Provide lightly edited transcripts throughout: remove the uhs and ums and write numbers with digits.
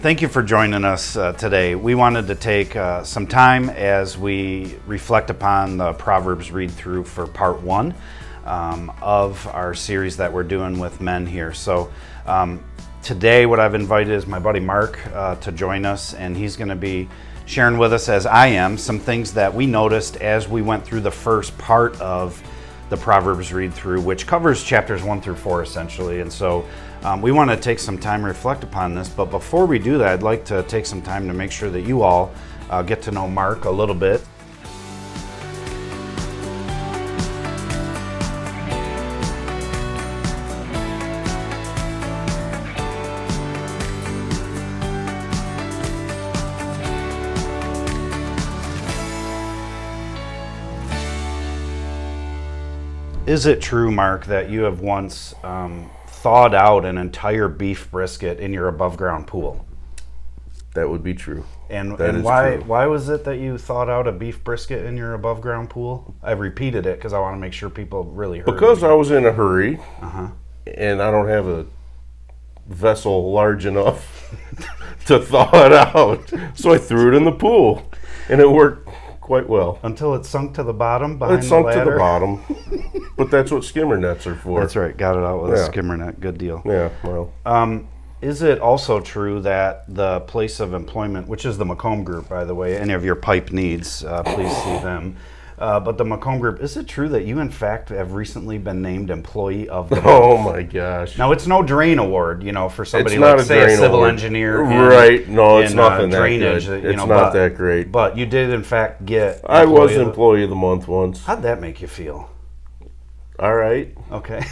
Thank you for joining us today. We wanted to take some time as we reflect upon the Proverbs read through for part one of our series that we're doing with men here. So today what I've invited is my buddy Mark to join us, and he's going to be sharing with us, as I am, some things that we noticed as we went through the first part of the Proverbs read through, which covers chapters 1 through 4 essentially. And so we want to take some time to reflect upon this, but before we do that, I'd like to take some time to make sure that you all get to know Mark a little bit. Is it true, Mark, that you have once thawed out an entire beef brisket in your above-ground pool? That would be true. And why was it that you thawed out a beef brisket in your above-ground pool? I repeated it because I want to make sure people really heard Because me. I was in a hurry, and I don't have a vessel large enough to thaw it out. So I threw it in the pool, and it worked quite well. Until it sunk to the bottom behind the ladder? It sunk to the bottom, but that's what skimmer nets are for. That's right, got it out with a skimmer net. Good deal. Yeah, well. Is it also true that the place of employment, which is the Macomb Group, by the way, any of your pipe needs, please see them. But the Macomb Group, is it true that you, in fact, have recently been named Employee of the Month? Oh, my gosh. Now, it's no drain award, for somebody like, say, a civil engineer. Right. No, it's nothing drainage, that good. It's not that great. But you did, in fact, get... I was Employee of the Month once. How'd that make you feel? All right. Okay.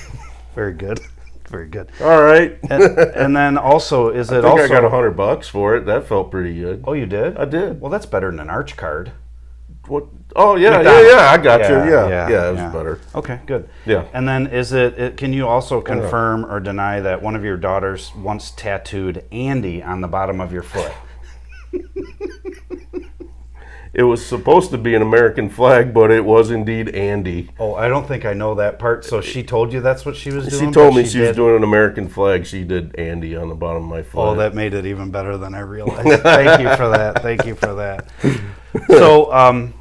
Very good. Very good. All right. and then also, I got $100 for it. That felt pretty good. Oh, you did? I did. Well, that's better than an Arch card. What? Oh, yeah, McDonald's. I got you. Yeah, it was better. Okay, good. Yeah. And then can you also confirm or deny that one of your daughters once tattooed Andy on the bottom of your foot? It was supposed to be an American flag, but it was indeed Andy. Oh, I don't think I know that part. So she told you that's what she was doing? She told me she was doing an American flag. She did Andy on the bottom of my foot. Oh, that made it even better than I realized. Thank you for that. Thank you for that. So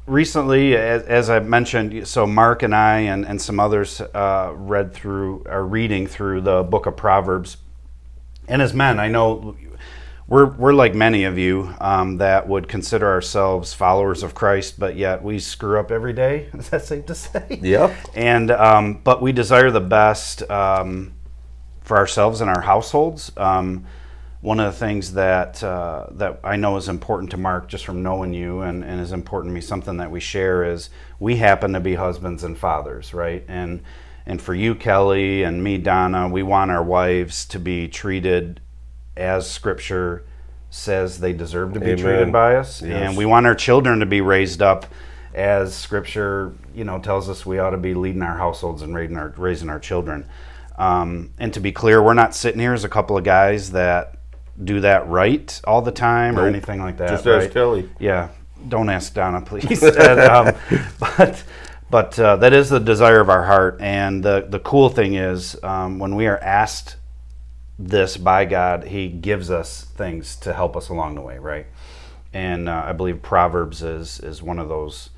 recently, as I mentioned, so Mark and I and some others are reading through the book of Proverbs. And as men, I know we're like many of you that would consider ourselves followers of Christ, but yet we screw up every day. Is that safe to say? Yep. And but we desire the best for ourselves and our households. One of the things that I know is important to Mark, just from knowing you, and is important to me, something that we share, is we happen to be husbands and fathers, right? And for you, Kelly, and me, Donna, we want our wives to be treated as Scripture says they deserve to be treated by us. Yes. And we want our children to be raised up as Scripture, tells us we ought to be leading our households and raising our children. And to be clear, we're not sitting here as a couple of guys that do that right all the time or anything like that. Just ask Kelly. Yeah. Don't ask Donna, please. But that is the desire of our heart. And the cool thing is when we are asked this by God, He gives us things to help us along the way, right? And I believe Proverbs is one of those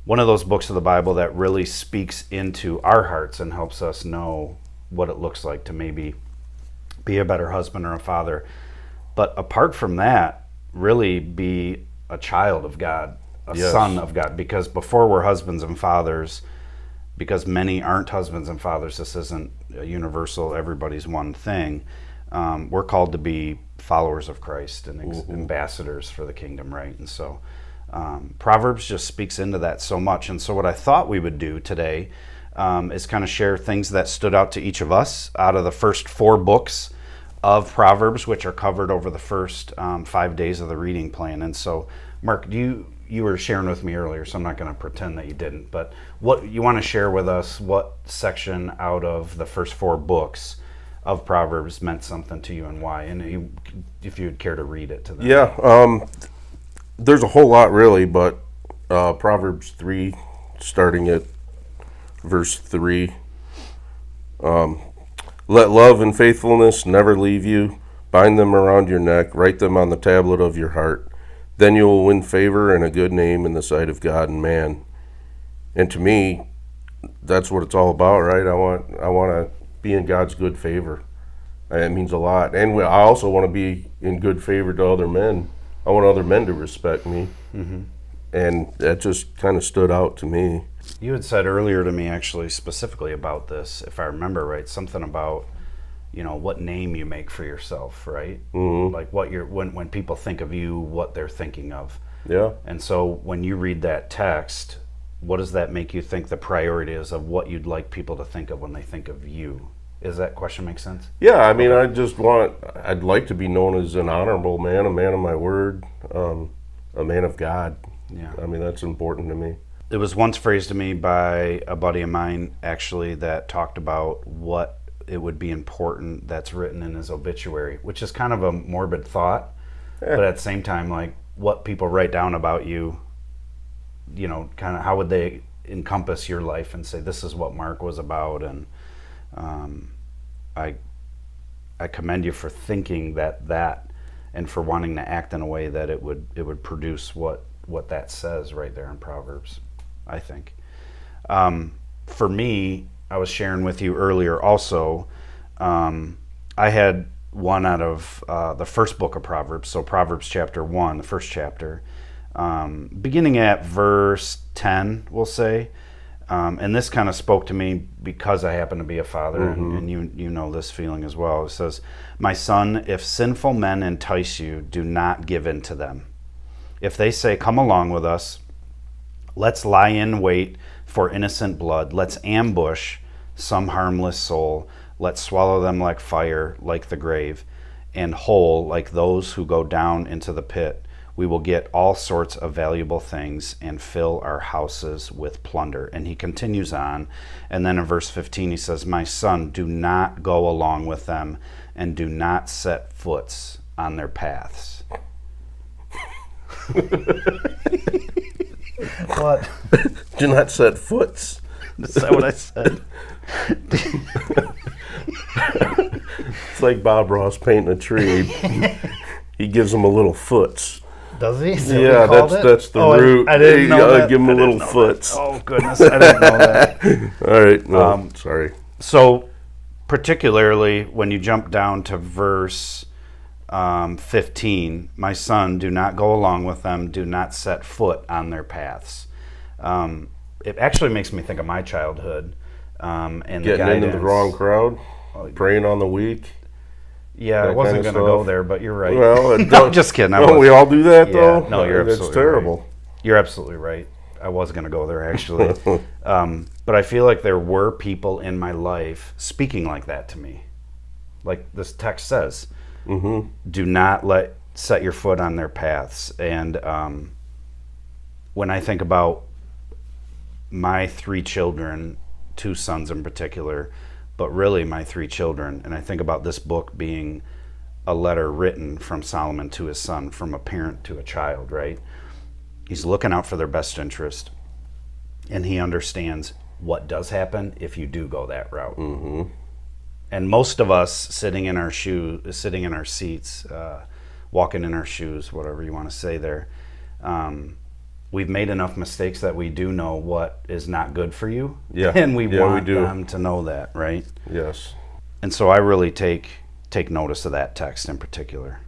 books of the Bible that really speaks into our hearts and helps us know what it looks like to maybe be a better husband or a father. But apart from that, really be a child of God, a son of God. Because before we're husbands and fathers, because many aren't husbands and fathers, this isn't a universal, everybody's one thing. We're called to be followers of Christ and ambassadors for the kingdom, right? And so Proverbs just speaks into that so much. And so what I thought we would do today is kind of share things that stood out to each of us out of the first 4 books of Proverbs, which are covered over the first 5 days of the reading plan. And so, Mark, you were sharing with me earlier, so I'm not going to pretend that you didn't, but what you want to share with us, what section out of the first 4 books of Proverbs meant something to you and why, and if you'd care to read it to them. Yeah, there's a whole lot really, but Proverbs 3, starting at verse 3. Let love and faithfulness never leave you. Bind them around your neck, write them on the tablet of your heart. Then you will win favor and a good name in the sight of God and man. And to me, that's what it's all about, right? I want to be in God's good favor. It means a lot. And I also want to be in good favor to other men. I want other men to respect me. Mm-hmm. And that just kind of stood out to me. You had said earlier to me, actually, specifically about this, if I remember right, something about, what name you make for yourself, right? Mm-hmm. Like when people think of you, what they're thinking of. Yeah. And so when you read that text, what does that make you think the priority is of what you'd like people to think of when they think of you? Does that question make sense? Yeah, I mean, I'd like to be known as an honorable man, a man of my word, a man of God. Yeah. I mean, that's important to me. It was once phrased to me by a buddy of mine, actually, that talked about what it would be important that's written in his obituary, which is kind of a morbid thought, but at the same time, like, what people write down about you, kind of how would they encompass your life and say, this is what Mark was about, and I commend you for thinking that and for wanting to act in a way that it would produce what that says right there in Proverbs, I think. For me, I was sharing with you earlier also, I had one out of the first book of Proverbs, so Proverbs chapter 1, the first chapter, beginning at verse 10, we'll say. And this kind of spoke to me because I happen to be a father, mm-hmm. and you know this feeling as well. It says, "My son, if sinful men entice you, do not give in to them. If they say, 'Come along with us, let's lie in wait for innocent blood, let's ambush some harmless soul, let's swallow them like fire, like the grave, and whole like those who go down into the pit. We will get all sorts of valuable things and fill our houses with plunder.'" And he continues on. And then in verse 15 he says, "My son, do not go along with them and do not set foot on their paths." What? Do not set foots. Is that what I said? It's like Bob Ross painting a tree. He gives them a little foots. Does he? Yeah, that's the root. I didn't know that. Give them a little foots. Oh, goodness, I didn't know that. All right, no, sorry. So, particularly when you jump down to verse 15, "My son, do not go along with them, do not set foot on their paths." It actually makes me think of my childhood and the Getting guidance. into the wrong crowd, preying on the weak. Yeah, I wasn't going to go there, but you're right. Well, no, just kidding. Don't we all do that, though? No, you're absolutely That's terrible. Right. You're absolutely right. I was going to go there, actually. But I feel like there were people in my life speaking like that to me. Like this text says, mm-hmm. Do not set your foot on their paths. And when I think about my 3 children, 2 sons in particular, but really my 3 children, and I think about this book being a letter written from Solomon to his son, from a parent to a child, right? He's looking out for their best interest, and he understands what does happen if you do go that route. Mm-hmm. And most of us sitting in our seats, walking in our shoes, whatever you want to say there, we've made enough mistakes that we do know what is not good for you. Yeah. And we want them to know that, right? Yes. And so I really take notice of that text in particular.